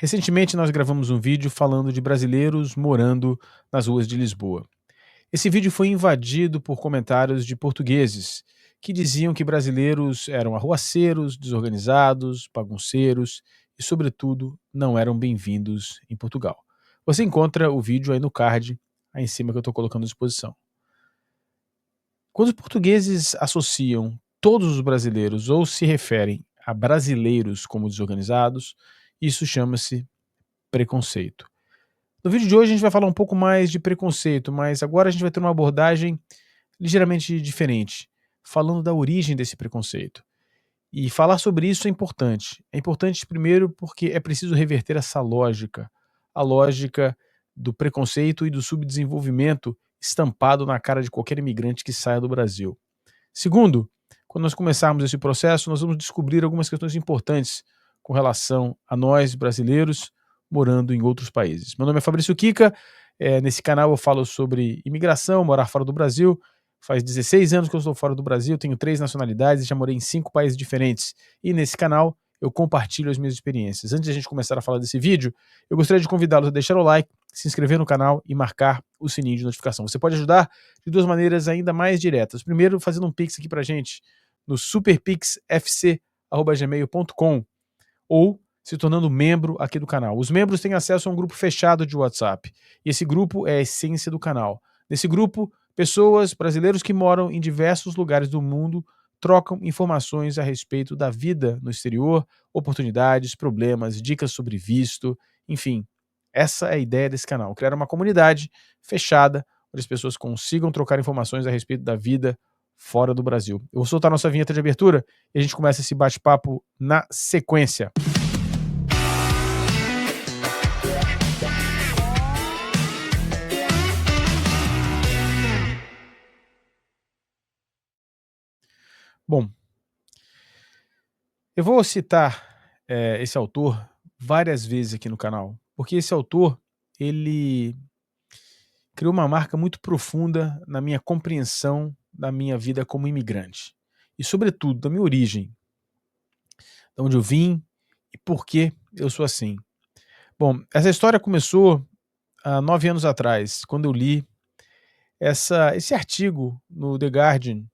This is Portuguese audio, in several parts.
Recentemente nós gravamos um vídeo falando de brasileiros morando nas ruas de Lisboa. Esse vídeo foi invadido por comentários de portugueses que diziam que brasileiros eram arruaceiros, desorganizados, bagunceiros e, sobretudo, não eram bem-vindos em Portugal. Você encontra o vídeo aí no card, aí em cima que eu estou colocando à disposição. Quando os portugueses associam todos os brasileiros ou se referem a brasileiros como desorganizados, isso chama-se preconceito. No vídeo de hoje a gente vai falar um pouco mais de preconceito, mas agora a gente vai ter uma abordagem ligeiramente diferente, falando da origem desse preconceito. E falar sobre isso é importante. É importante primeiro porque é preciso reverter essa lógica, a lógica do preconceito e do subdesenvolvimento estampado na cara de qualquer imigrante que saia do Brasil. Segundo, quando nós começarmos esse processo, nós vamos descobrir algumas questões importantes com relação a nós, brasileiros, morando em outros países. Meu nome é Fabrício Kika, nesse canal eu falo sobre imigração, morar fora do Brasil. Faz 16 anos que eu estou fora do Brasil, tenho 3 nacionalidades e já morei em 5 países diferentes. E nesse canal eu compartilho as minhas experiências. Antes de a gente começar a falar desse vídeo, eu gostaria de convidá-los a deixar o like, se inscrever no canal e marcar o sininho de notificação. Você pode ajudar de duas maneiras ainda mais diretas. Primeiro, fazendo um pix aqui pra gente no superpixfc@gmail.com ou se tornando membro aqui do canal. Os membros têm acesso a um grupo fechado de WhatsApp. E esse grupo é a essência do canal. Nesse grupo, pessoas, brasileiros que moram em diversos lugares do mundo, trocam informações a respeito da vida no exterior, oportunidades, problemas, dicas sobre visto, enfim. Essa é a ideia desse canal, criar uma comunidade fechada, onde as pessoas consigam trocar informações a respeito da vida fora do Brasil. Eu vou soltar nossa vinheta de abertura e a gente começa esse bate-papo na sequência. Bom, eu vou citar esse autor várias vezes aqui no canal, porque esse autor, ele criou uma marca muito profunda na minha compreensão da minha vida como imigrante. E, sobretudo, da minha origem, de onde eu vim e por que eu sou assim. Bom, essa história começou há 9 anos atrás, quando eu li esse artigo no The Guardian.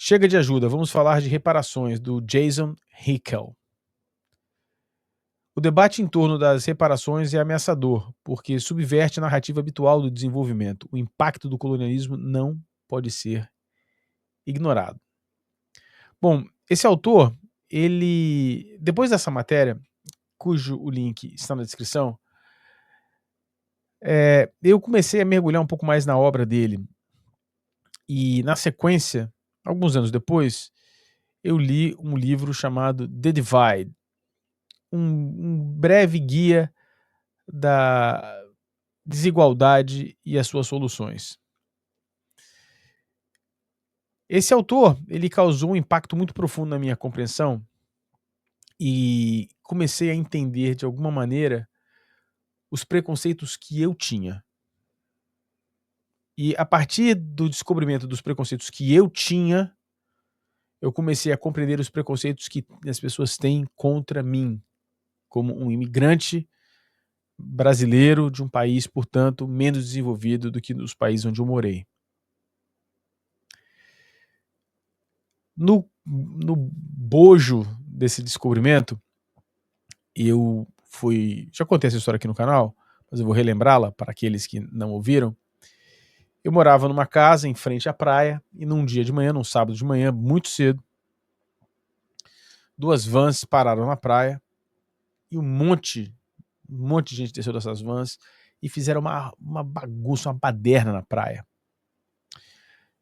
Chega de ajuda, vamos falar de reparações, do Jason Hickel. O debate em torno das reparações é ameaçador, porque subverte a narrativa habitual do desenvolvimento. O impacto do colonialismo não pode ser ignorado. Bom, esse autor, ele, depois dessa matéria, cujo o link está na descrição, eu comecei a mergulhar um pouco mais na obra dele. E, na sequência, alguns anos depois, eu li um livro chamado The Divide, um breve guia da desigualdade e as suas soluções. Esse autor, ele causou um impacto muito profundo na minha compreensão e comecei a entender, de alguma maneira, os preconceitos que eu tinha. E a partir do descobrimento dos preconceitos que eu tinha, eu comecei a compreender os preconceitos que as pessoas têm contra mim, como um imigrante brasileiro de um país, portanto, menos desenvolvido do que nos países onde eu morei. No bojo desse descobrimento, eu fui... Já contei essa história aqui no canal, mas eu vou relembrá-la para aqueles que não ouviram. Eu morava numa casa em frente à praia e num dia de manhã, num sábado de manhã, muito cedo, 2 vans pararam na praia e um monte de gente desceu dessas vans e fizeram uma bagunça, uma baderna na praia.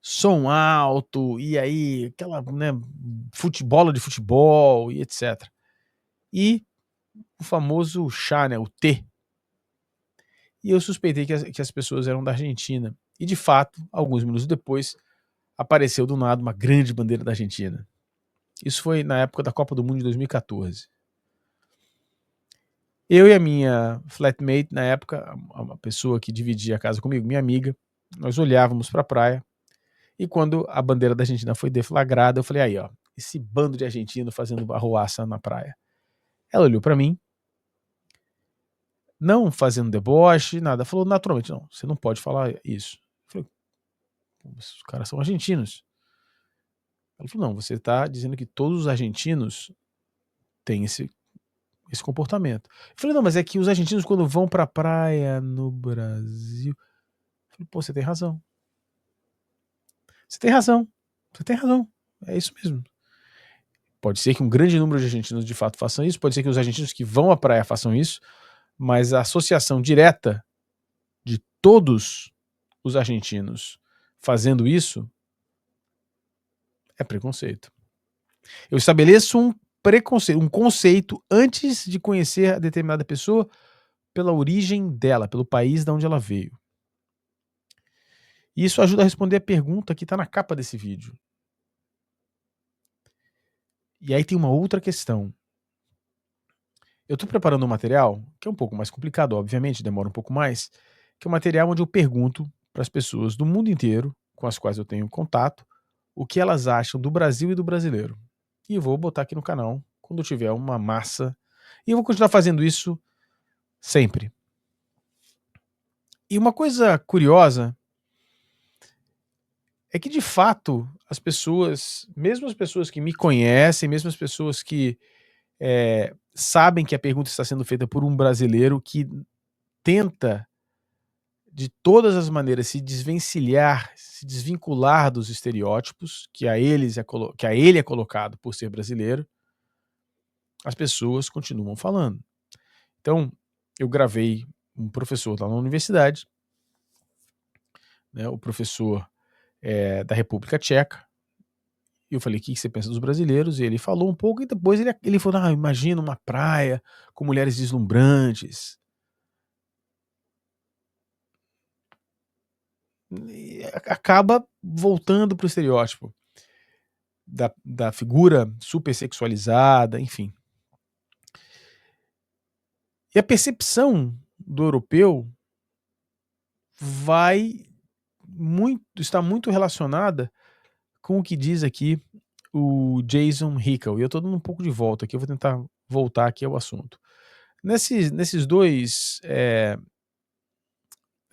Som alto, e aí aquela, né, bola de futebol e etc. E o famoso chá, né, o T. E eu suspeitei que as pessoas eram da Argentina. E de fato, alguns minutos depois, apareceu do nada uma grande bandeira da Argentina. Isso foi na época da Copa do Mundo de 2014. Eu e a minha flatmate, na época, uma pessoa que dividia a casa comigo, minha amiga, nós olhávamos para a praia e quando a bandeira da Argentina foi deflagrada, eu falei, aí ó, esse bando de argentino fazendo arruaça na praia. Ela olhou para mim não fazendo deboche, nada, falou naturalmente: "Não, você não pode falar isso". Eu falei: "Pô, mas os caras são argentinos". Ela falou: "Não, você está dizendo que todos os argentinos têm esse comportamento". Eu falei: "Não, mas é que os argentinos quando vão pra praia no Brasil". Eu falei: "Pô, você tem razão. Você tem razão, você tem razão, é isso mesmo". Pode ser que um grande número de argentinos de fato façam isso, pode ser que os argentinos que vão à praia façam isso, mas a associação direta de todos os argentinos fazendo isso é preconceito. Eu estabeleço um preconceito, um conceito antes de conhecer a determinada pessoa pela origem dela, pelo país de onde ela veio. E isso ajuda a responder a pergunta que está na capa desse vídeo. E aí tem uma outra questão. Eu estou preparando um material, que é um pouco mais complicado, obviamente, demora um pouco mais, que é um material onde eu pergunto para as pessoas do mundo inteiro, com as quais eu tenho contato, o que elas acham do Brasil e do brasileiro. E vou botar aqui no canal quando eu tiver uma massa. E eu vou continuar fazendo isso sempre. E uma coisa curiosa é que, de fato, as pessoas, mesmo as pessoas que me conhecem, mesmo as pessoas que sabem que a pergunta está sendo feita por um brasileiro que tenta de todas as maneiras se desvencilhar, se desvincular dos estereótipos que a ele é colocado por ser brasileiro, as pessoas continuam falando. Então, eu gravei um professor lá na universidade, né, o professor da República Tcheca, e eu falei: "O que você pensa dos brasileiros?" E ele falou um pouco e depois ele falou: "Ah, imagina uma praia com mulheres deslumbrantes". E acaba voltando para o estereótipo da figura super sexualizada, enfim. E a percepção do europeu vai está muito relacionada com o que diz aqui o Jason Hickel. E eu estou dando um pouco de volta aqui, eu vou tentar voltar aqui ao assunto. Nesses dois,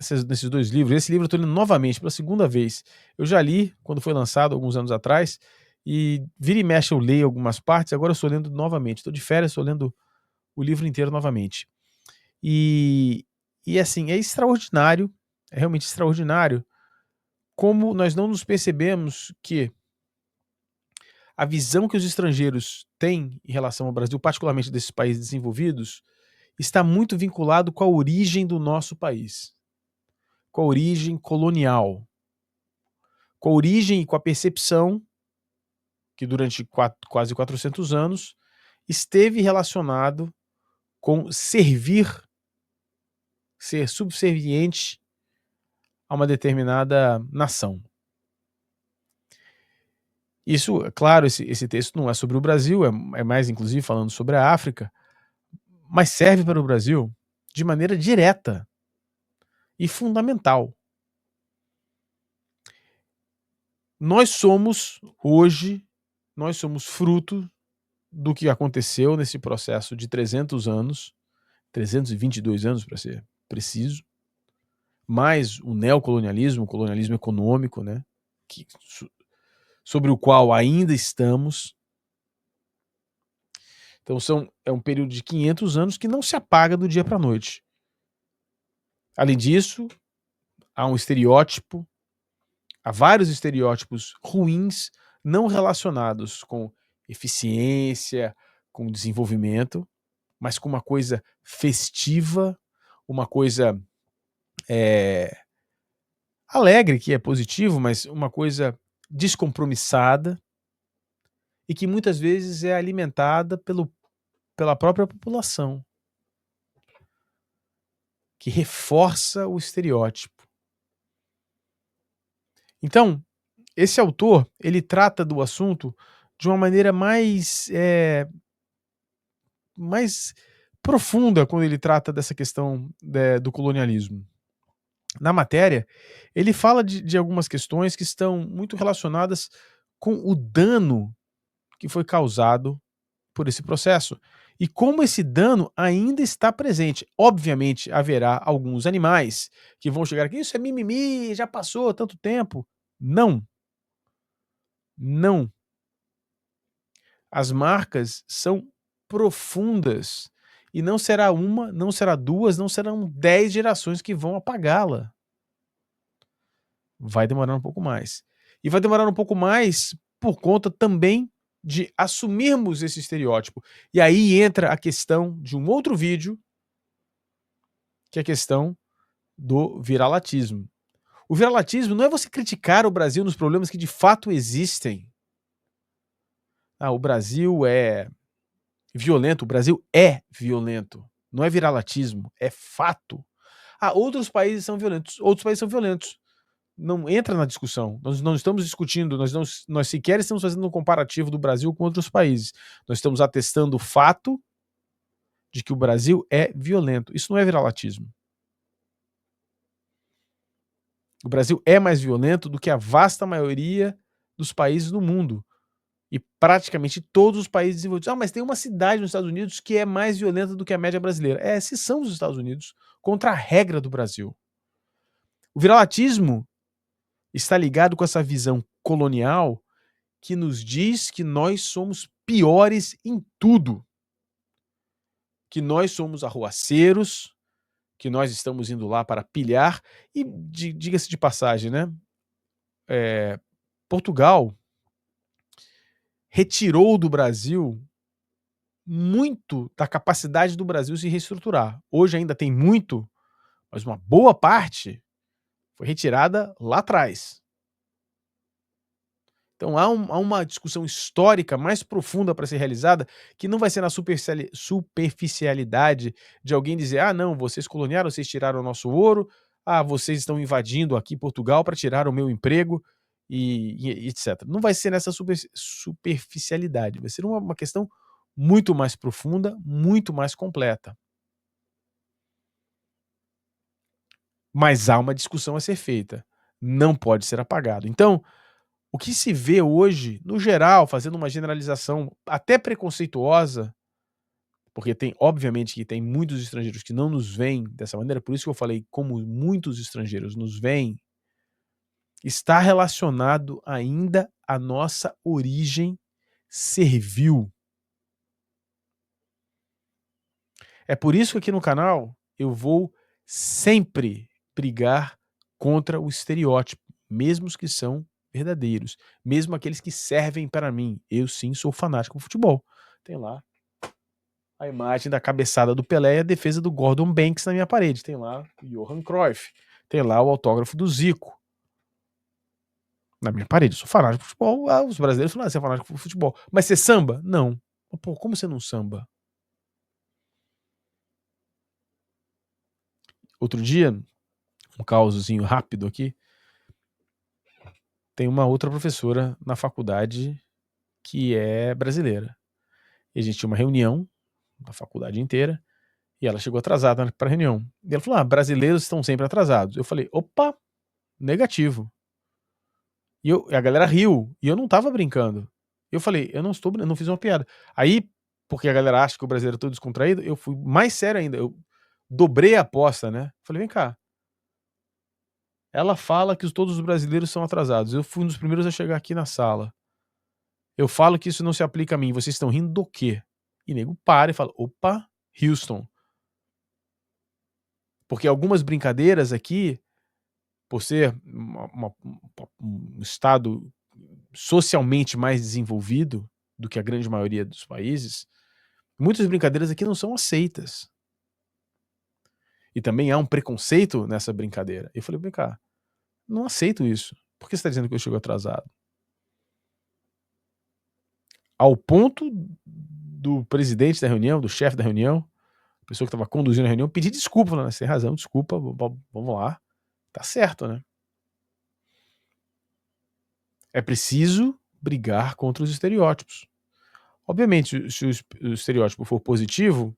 nesses dois livros, esse livro eu estou lendo novamente pela segunda vez. Eu já li quando foi lançado alguns anos atrás, e vira e mexe eu leio algumas partes, agora eu estou lendo novamente. Estou de férias, estou lendo o livro inteiro novamente. E, e assim, é extraordinário, é realmente extraordinário como nós não nos percebemos que a visão que os estrangeiros têm em relação ao Brasil, particularmente desses países desenvolvidos, está muito vinculado com a origem do nosso país, com a origem colonial, com a origem e com a percepção que durante quase 400 anos esteve relacionado com ser subserviente a uma determinada nação. Isso, é claro, esse texto não é sobre o Brasil, é mais inclusive falando sobre a África, mas serve para o Brasil de maneira direta e fundamental. Nós somos, hoje, nós somos fruto do que aconteceu nesse processo de 300 anos, 322 anos para ser preciso, mais o neocolonialismo, o colonialismo econômico, né, que, sobre o qual ainda estamos. Então é um período de 500 anos que não se apaga do dia para a noite. Além disso, há um estereótipo, há vários estereótipos ruins não relacionados com eficiência, com desenvolvimento, mas com uma coisa festiva, uma coisa alegre, que é positivo, mas uma coisa descompromissada e que muitas vezes é alimentada pela própria população, que reforça o estereótipo. Então, esse autor, ele trata do assunto de uma maneira mais profunda quando ele trata dessa questão do colonialismo. Na matéria, ele fala de algumas questões que estão muito relacionadas com o dano que foi causado por esse processo. E como esse dano ainda está presente. Obviamente, haverá alguns animais que vão chegar aqui, isso é mimimi, já passou tanto tempo. Não, não. As marcas são profundas e não será uma, não será duas, não serão 10 gerações que vão apagá-la. Vai demorar um pouco mais. E vai demorar um pouco mais por conta também de assumirmos esse estereótipo. E aí entra a questão de um outro vídeo, que é a questão do viralatismo. O viralatismo não é você criticar o Brasil nos problemas que de fato existem. Ah, o Brasil é violento, o Brasil é violento. Não é viralatismo, é fato. Ah, outros países são violentos, outros países são violentos. Não entra na discussão. Nós não estamos discutindo, nós sequer estamos fazendo um comparativo do Brasil com outros países. Nós estamos atestando o fato de que o Brasil é violento. Isso não é viralatismo. O Brasil é mais violento do que a vasta maioria dos países do mundo. E praticamente todos os países desenvolvidos. Ah, mas tem uma cidade nos Estados Unidos que é mais violenta do que a média brasileira. É, se são os Estados Unidos, contra a regra do Brasil. O viralatismo está ligado com essa visão colonial que nos diz que nós somos piores em tudo. Que nós somos arruaceiros, que nós estamos indo lá para pilhar. E diga-se de passagem, né? Portugal retirou do Brasil muito da capacidade do Brasil se reestruturar. Hoje ainda tem muito, mas uma boa parte foi retirada lá atrás. Então há uma discussão histórica mais profunda para ser realizada, que não vai ser na superficialidade de alguém dizer: ah, não, vocês coloniaram, vocês tiraram o nosso ouro, ah, vocês estão invadindo aqui Portugal para tirar o meu emprego, e etc. Não vai ser nessa superficialidade, vai ser uma questão muito mais profunda, muito mais completa. Mas há uma discussão a ser feita. Não pode ser apagado. Então, o que se vê hoje, no geral, fazendo uma generalização até preconceituosa, porque tem, obviamente, que tem muitos estrangeiros que não nos veem dessa maneira, por isso que eu falei como muitos estrangeiros nos veem, está relacionado ainda à nossa origem servil. É por isso que aqui no canal eu vou sempre brigar contra o estereótipo, mesmo os que são verdadeiros, mesmo aqueles que servem para mim. Eu sim sou fanático do futebol. Tem lá a imagem da cabeçada do Pelé e a defesa do Gordon Banks na minha parede. Tem lá o Johan Cruyff. Tem lá o autógrafo do Zico na minha parede. Eu sou fanático do futebol. Ah, os brasileiros falam: você é fanático do futebol. Mas você samba? Não. Pô, como você não samba? Outro dia, um causozinho rápido aqui, tem uma outra professora na faculdade que é brasileira. E a gente tinha uma reunião da faculdade inteira e ela chegou atrasada para a reunião. E ela falou: ah, brasileiros estão sempre atrasados. Eu falei: opa, negativo. E a galera riu e eu não tava brincando. Eu falei: eu não fiz uma piada. Aí, porque a galera acha que o brasileiro é todo descontraído, eu fui mais sério ainda. Eu dobrei a aposta, né? Falei: vem cá. Ela fala que todos os brasileiros são atrasados. Eu fui um dos primeiros a chegar aqui na sala. Eu falo que isso não se aplica a mim. Vocês estão rindo do quê? E nego para e fala: opa, Houston. Porque algumas brincadeiras aqui, por ser um estado socialmente mais desenvolvido do que a grande maioria dos países, muitas brincadeiras aqui não são aceitas. E também há um preconceito nessa brincadeira. Eu falei: vem cá, não aceito isso. Por que você está dizendo que eu chego atrasado? Ao ponto do presidente da reunião, do chefe da reunião, a pessoa que estava conduzindo a reunião, pedir desculpa, falando: você tem razão, desculpa, vamos lá. Tá certo, né? É preciso brigar contra os estereótipos. Obviamente, se o estereótipo for positivo,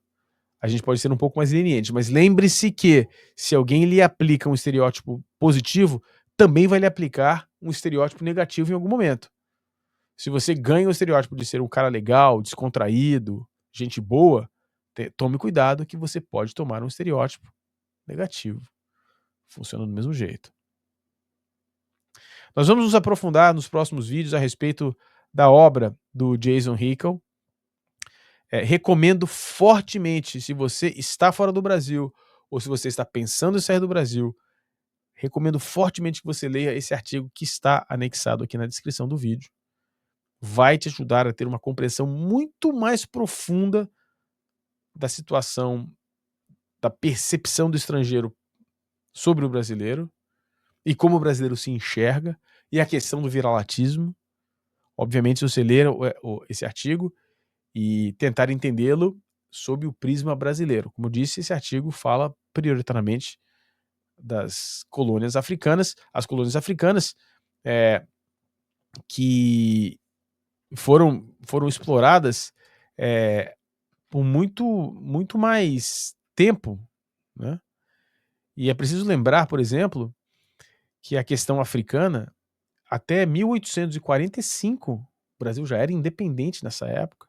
a gente pode ser um pouco mais leniente, mas lembre-se que se alguém lhe aplica um estereótipo positivo, também vai lhe aplicar um estereótipo negativo em algum momento. Se você ganha o estereótipo de ser um cara legal, descontraído, gente boa, tome cuidado que você pode tomar um estereótipo negativo. Funciona do mesmo jeito. Nós vamos nos aprofundar nos próximos vídeos a respeito da obra do Jason Hickel. Recomendo fortemente, se você está fora do Brasil ou se você está pensando em sair do Brasil, recomendo fortemente que você leia esse artigo que está anexado aqui na descrição do vídeo. Vai te ajudar a ter uma compreensão muito mais profunda da situação, da percepção do estrangeiro sobre o brasileiro e como o brasileiro se enxerga, e a questão do viralatismo. Obviamente, se você ler esse artigo e tentar entendê-lo sob o prisma brasileiro. Como eu disse, esse artigo fala prioritariamente das colônias africanas, as colônias africanas que foram exploradas por muito mais tempo, né? E é preciso lembrar, por exemplo, que a questão africana, até 1845, o Brasil já era independente nessa época.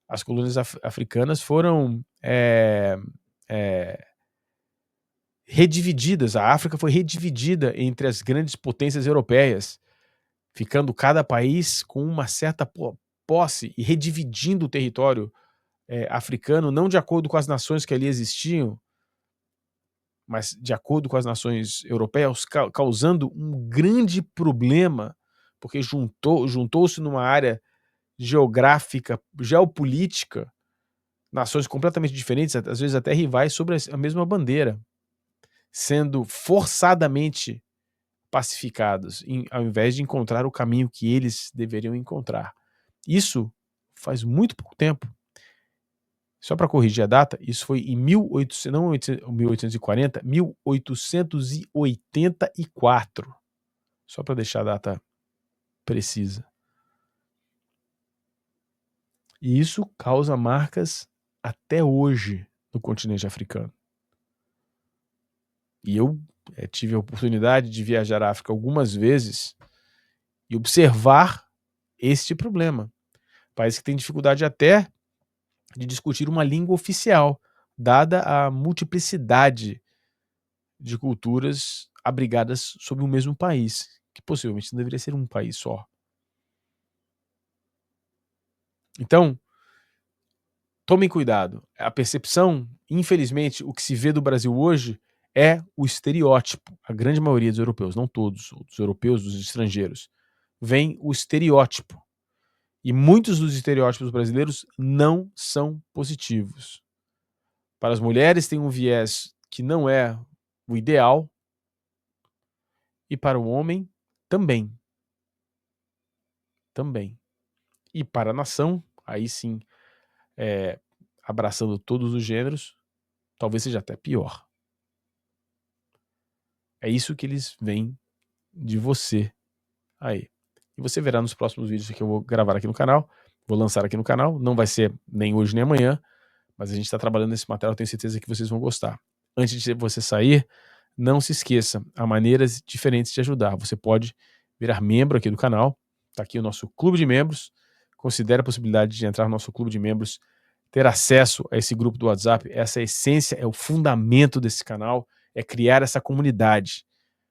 As colônias africanas foram redivididas, a África foi redividida entre as grandes potências europeias, ficando cada país com uma certa posse e redividindo o território africano, não de acordo com as nações que ali existiam, mas de acordo com as nações europeias, causando um grande problema, porque juntou-se numa área geográfica, geopolítica, nações completamente diferentes, às vezes até rivais, sobre a mesma bandeira, sendo forçadamente pacificados, ao invés de encontrar o caminho que eles deveriam encontrar. Isso faz muito pouco tempo. Só para corrigir a data, isso foi em 1884. Só para deixar a data precisa. E isso causa marcas até hoje no continente africano. E eu tive a oportunidade de viajar à África algumas vezes e observar este problema. País que tem dificuldade até de discutir uma língua oficial, dada a multiplicidade de culturas abrigadas sob o mesmo país, que possivelmente não deveria ser um país só. Então, tomem cuidado. A percepção, infelizmente, o que se vê do Brasil hoje é o estereótipo. A grande maioria dos europeus, não todos, dos europeus, dos estrangeiros, vem o estereótipo. E muitos dos estereótipos brasileiros não são positivos. Para as mulheres tem um viés que não é o ideal, e para o homem também. Também. E para a nação, aí sim, abraçando todos os gêneros, talvez seja até pior. É isso que eles veem de você aí. E você verá nos próximos vídeos que eu vou gravar aqui no canal, vou lançar aqui no canal, não vai ser nem hoje nem amanhã, mas a gente está trabalhando nesse material, tenho certeza que vocês vão gostar. Antes de você sair, não se esqueça, há maneiras diferentes de ajudar. Você pode virar membro aqui do canal, está aqui o nosso clube de membros, considere a possibilidade de entrar no nosso clube de membros, ter acesso a esse grupo do WhatsApp. Essa é a essência, é o fundamento desse canal, é criar essa comunidade.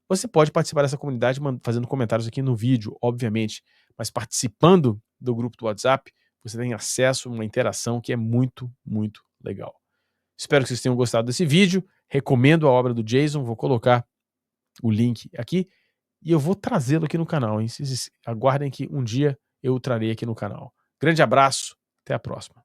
Você pode participar dessa comunidade fazendo comentários aqui no vídeo, obviamente, mas participando do grupo do WhatsApp, você tem acesso a uma interação que é muito, muito legal. Espero que vocês tenham gostado desse vídeo. Recomendo a obra do Jason. Vou colocar o link aqui e eu vou trazê-lo aqui no canal, hein? Vocês aguardem que um dia eu o trarei aqui no canal. Grande abraço, até a próxima.